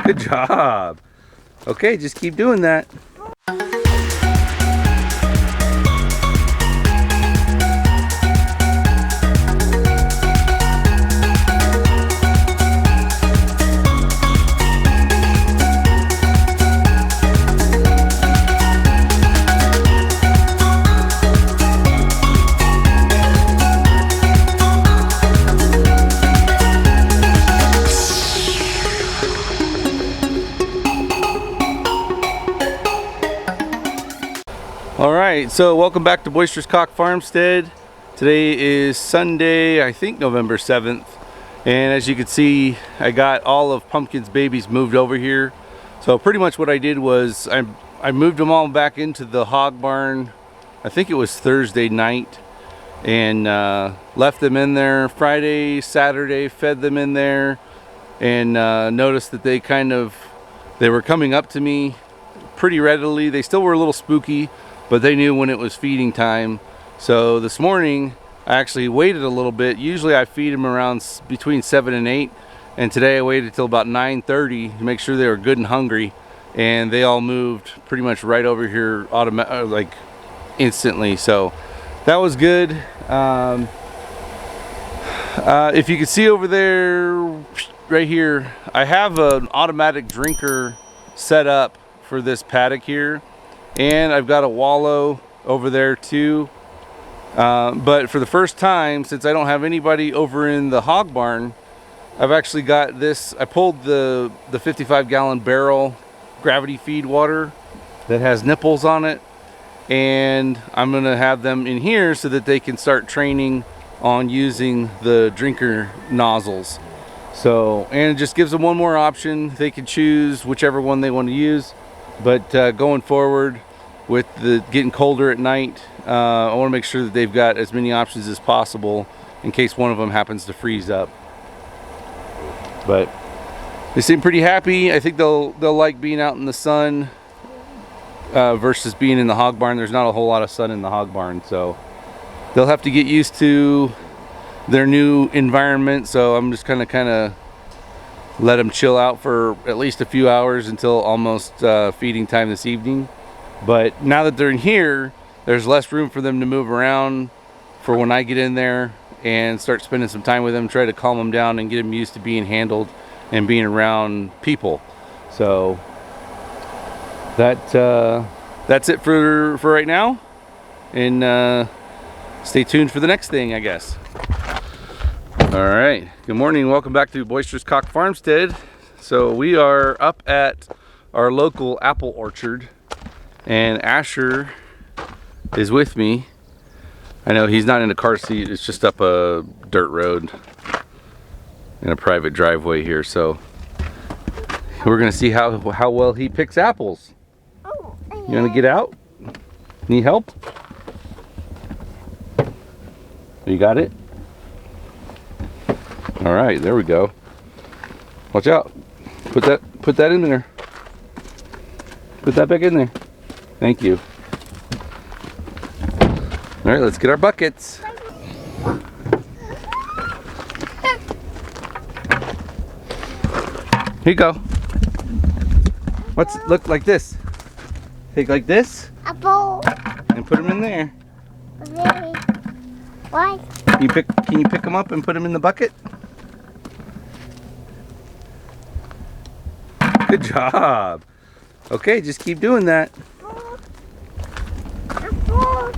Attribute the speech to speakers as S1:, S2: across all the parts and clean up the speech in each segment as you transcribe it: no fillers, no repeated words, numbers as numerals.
S1: Good job. Okay, just keep doing that. Alright, so welcome back to Boisterous Cock Farmstead. Today is Sunday, I think November 7th. And as you can see, I got all of Pumpkin's babies moved over here. So pretty much what I did was I moved them all back into the hog barn. I think it was Thursday night. And left them in there Friday, Saturday, fed them in there. And noticed that they were coming up to me pretty readily. They still were a little spooky, but they knew when it was feeding time. So this morning I actually waited a little bit. Usually I feed them around between 7 and 8, and today I waited till about 9:30 to make sure they were good and hungry, and they all moved pretty much right over here like instantly. So that was good. If you can see over there right here, I have an automatic drinker set up for this paddock here. And I've got a wallow over there too. But for the first time, since I don't have anybody over in the hog barn, I've actually got this. I pulled the 55-gallon barrel gravity feed water that has nipples on it. And I'm gonna have them in here so that they can start training on using the drinker nozzles. So, and it just gives them one more option. They can choose whichever one they want to use. But going forward, with the getting colder at night, I want to make sure that they've got as many options as possible in case one of them happens to freeze up. But they seem pretty happy. I think they'll like being out in the sun versus being in the hog barn. There's not a whole lot of sun in the hog barn, so they'll have to get used to their new environment. So I'm just kind of let them chill out for at least a few hours until almost feeding time this evening. But now that they're in here, there's less room for them to move around for when I get in there and start spending some time with them, try to calm them down and get them used to being handled and being around people. So that's it for right now. And stay tuned for the next thing, I guess. All right, good morning. Welcome back to Boisterous Cock Farmstead. So we are up at our local apple orchard, and Asher is with me. I know he's not in a car seat. It's just up a dirt road in a private driveway here. So we're gonna see how well he picks apples. You wanna get out? Need help? You got it? All right, there we go. Watch out. Put that in there. Put that back in there. Thank you. All right, let's get our buckets. Here you go. Look like this. Take like this.
S2: Apple.
S1: And put them in there.
S2: Okay. Why?
S1: Can you pick them up and put them in the bucket? Good job. Okay, just keep doing that.
S2: Apple.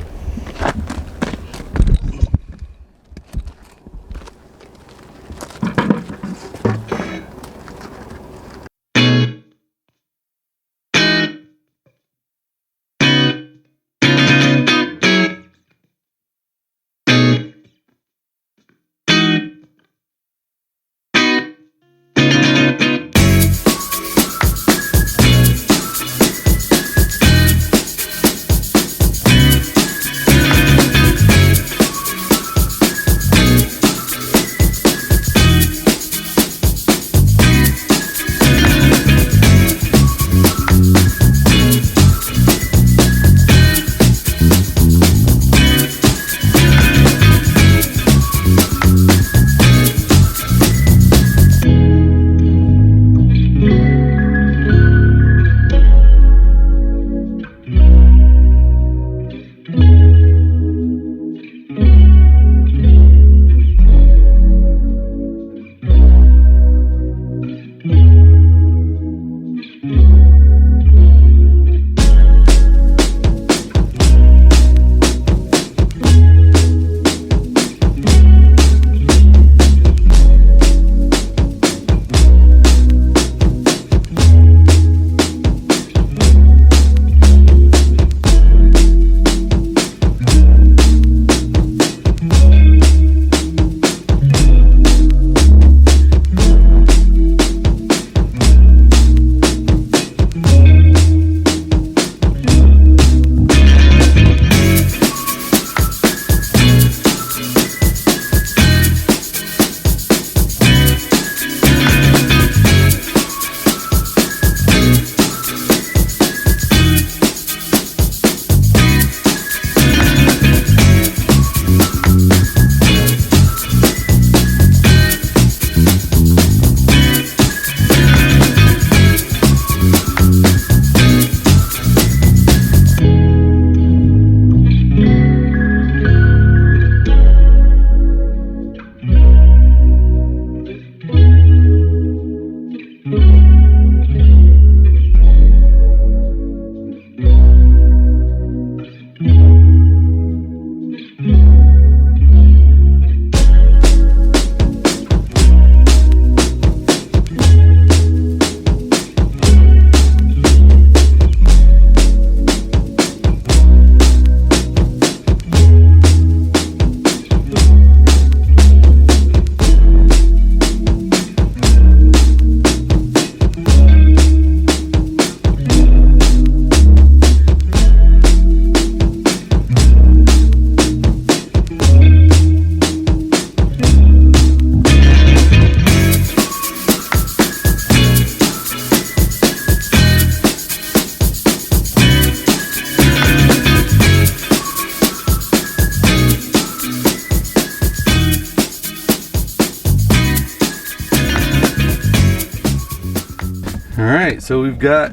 S1: right, so we've got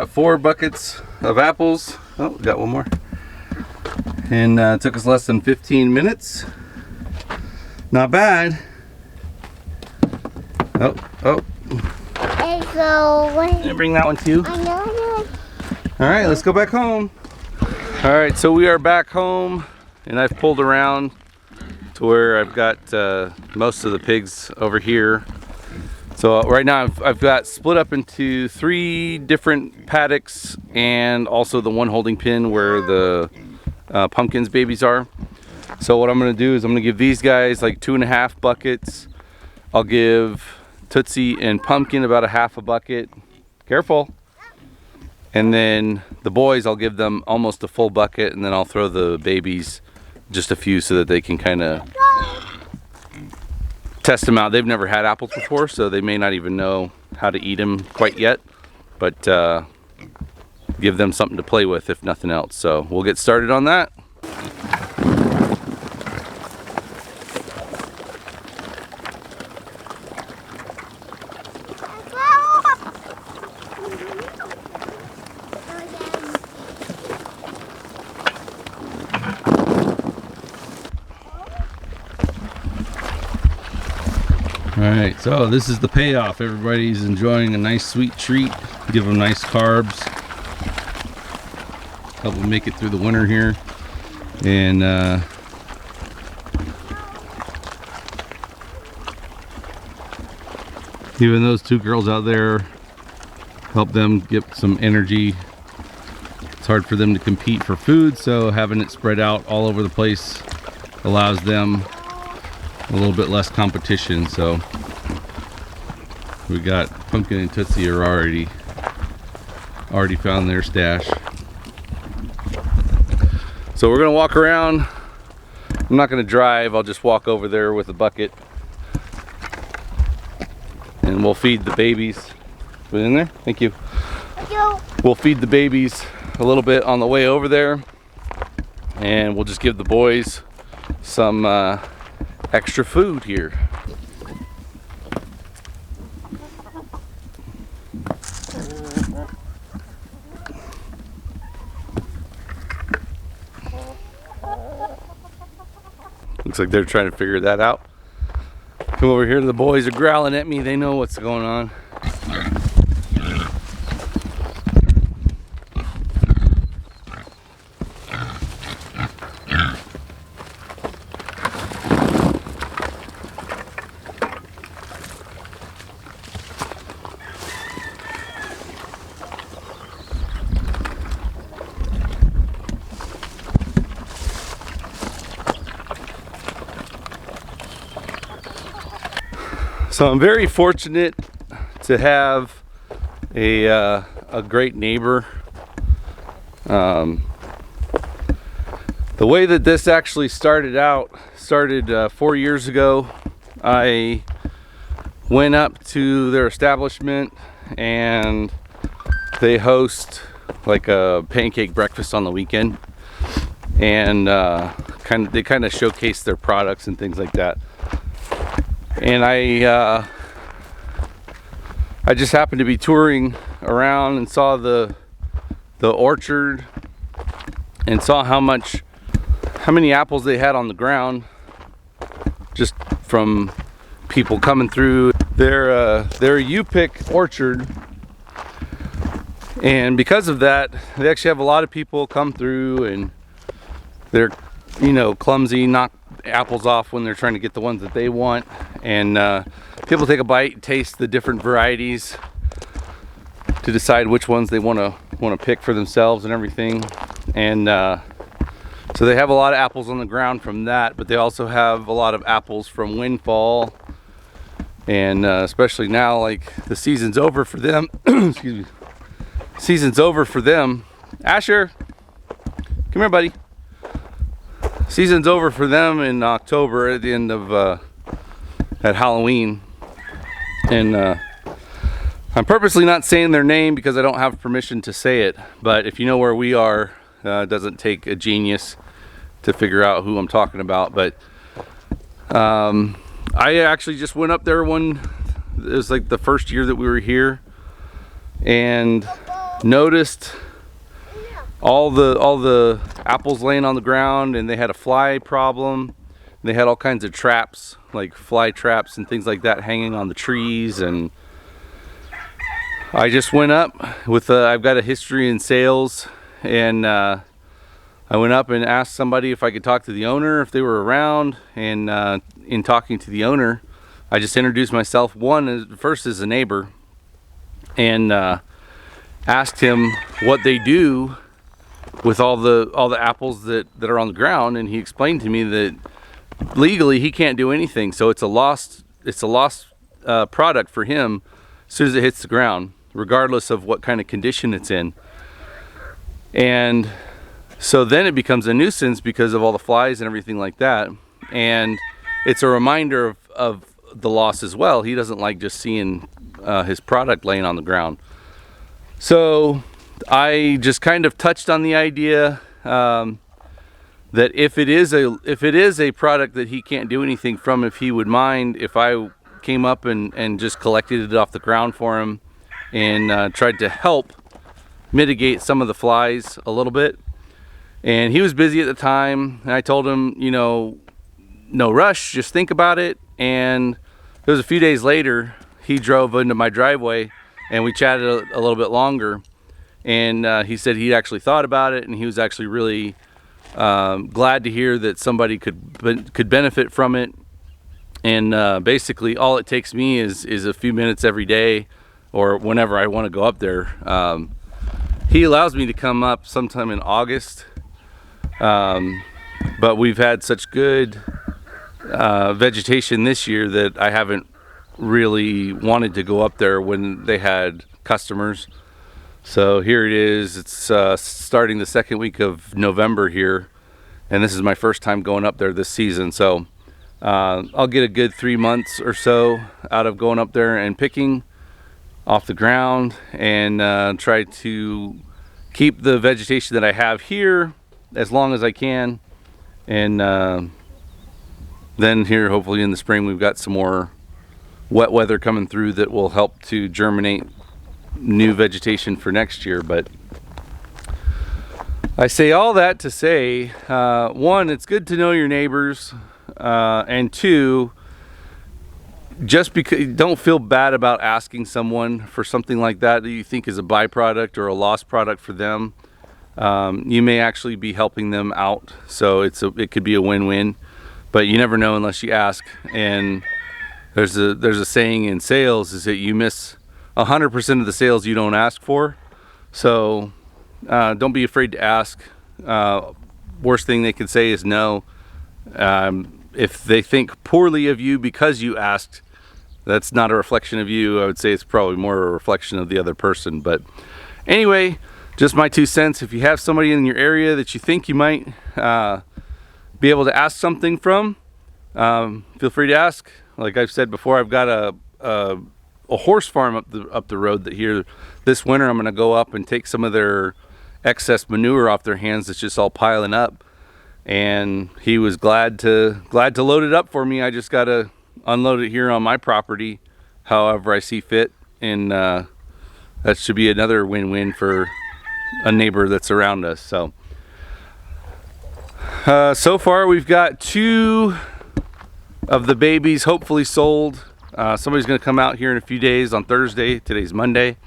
S1: 4 buckets of apples. Oh, we got one more. And it took us less than 15 minutes. Not bad. Oh.
S2: And so
S1: Can I bring that one too?
S2: I know.
S1: All right, let's go back home. All right, so we are back home, and I've pulled around to where I've got most of the pigs over here. So right now I've got split up into 3 different paddocks and also the one holding pen where the pumpkins babies are. So what I'm gonna do is I'm gonna give these guys like 2.5 buckets. I'll give Tootsie and Pumpkin about a half a bucket. Careful. And then the boys, I'll give them almost a full bucket, and then I'll throw the babies just a few so that they can kind of test them out. They've never had apples before, so they may not even know how to eat them quite yet, but give them something to play with if nothing else. So we'll get started on that. Alright, so this is the payoff. Everybody's enjoying a nice sweet treat. Give them nice carbs. Help them make it through the winter here. And even those 2 girls out there, help them get some energy. It's hard for them to compete for food, so having it spread out all over the place allows them a little bit less competition. So we got Pumpkin and Tootsie are already found their stash. So we're gonna walk around. I'm not gonna drive, I'll just walk over there with a bucket and we'll feed the babies. Put it in there? Thank you. We'll feed the babies a little bit on the way over there, and we'll just give the boys some extra food here. Looks like they're trying to figure that out. Come over here, the boys are growling at me. They know what's going on. So I'm very fortunate to have a great neighbor. The way that this actually started 4 years ago. I went up to their establishment and they host like a pancake breakfast on the weekend, and they kind of showcase their products and things like that. And I just happened to be touring around and saw the orchard and saw how many apples they had on the ground just from people coming through. They're U-pick orchard, and because of that, they actually have a lot of people come through, and they're, you know, clumsy, knock apples off when they're trying to get the ones that they want. And people take a bite, taste the different varieties to decide which ones they want to pick for themselves and everything. And so they have a lot of apples on the ground from that, but they also have a lot of apples from windfall. And especially now, like, the season's over for them. Excuse me. Season's over for them. Asher, come here, buddy. Season's over for them in October at the end of at Halloween. And I'm purposely not saying their name because I don't have permission to say it, but if you know where we are, it doesn't take a genius to figure out who I'm talking about. But I actually just went up there one It was like the first year that we were here, and noticed all the apples laying on the ground, and they had a fly problem. They had all kinds of traps, like fly traps and things like that, hanging on the trees. And I just went up with I've got a history in sales, and I went up and asked somebody if I could talk to the owner, if they were around. And in talking to the owner, I just introduced myself, first as a neighbor, and asked him what they do with all the apples that are on the ground. And he explained to me that legally he can't do anything, so it's a lost product for him as soon as it hits the ground, regardless of what kind of condition it's in. And so then it becomes a nuisance because of all the flies and everything like that. And it's a reminder of the loss as well. He doesn't like just seeing his product laying on the ground. So I just kind of touched on the idea that if it is a product that he can't do anything from, if he would mind if I came up and just collected it off the ground for him and tried to help mitigate some of the flies a little bit. And he was busy at the time, and I told him, you know, no rush, just think about it. And it was a few days later, he drove into my driveway and we chatted a little bit longer. And he said he'd actually thought about it, and he was actually really glad to hear that somebody could benefit from it. And basically all it takes me is a few minutes every day, or whenever I want to go up there. He allows me to come up sometime in August, but we've had such good vegetation this year that I haven't really wanted to go up there when they had customers. So here it is. It's starting the second week of November here, and this is my first time going up there this season. So I'll get a good 3 months or so out of going up there and picking off the ground, and try to keep the vegetation that I have here as long as I can. And then here, hopefully in the spring, we've got some more wet weather coming through that will help to germinate new vegetation for next year. But I say all that to say, one, it's good to know your neighbors, and two, just because, don't feel bad about asking someone for something like that you think is a byproduct or a lost product for them. You may actually be helping them out, so it could be a win-win, but you never know unless you ask. And there's a saying in sales, is that you miss 100% of the sales you don't ask for. So don't be afraid to ask. Worst thing they can say is no. If they think poorly of you because you asked, that's not a reflection of you. I would say it's probably more a reflection of the other person. But anyway, just my 2 cents. If you have somebody in your area that you think you might be able to ask something from, feel free to ask. Like I've said before, I've got a horse farm up the road that here this winter I'm going to go up and take some of their excess manure off their hands that's just all piling up. And he was glad to load it up for me. I just got to unload it here on my property however I see fit, and that should be another win-win for a neighbor that's around us. So so far we've got 2 of the babies hopefully sold. Somebody's going to come out here in a few days on Thursday, today's Monday,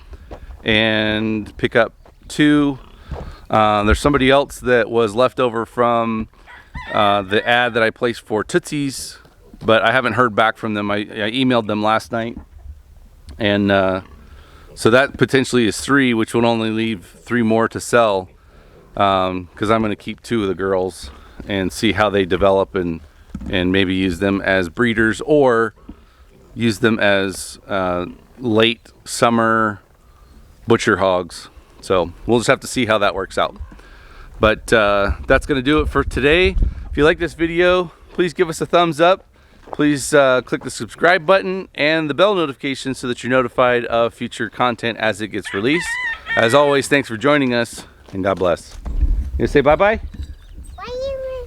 S1: and pick up 2. There's somebody else that was left over from the ad that I placed for Tootsie's, but I haven't heard back from them. I emailed them last night, and so that potentially is 3, which would only leave 3 more to sell, because I'm going to keep 2 of the girls and see how they develop, and maybe use them as breeders or use them as late summer butcher hogs. So we'll just have to see how that works out. But that's going to do it for today. If you like this video, please give us a thumbs up. Please click the subscribe button and the bell notification so that you're notified of future content as it gets released. As always, thanks for joining us, and God bless. You say bye-bye? Bye.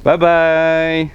S1: Bye-bye.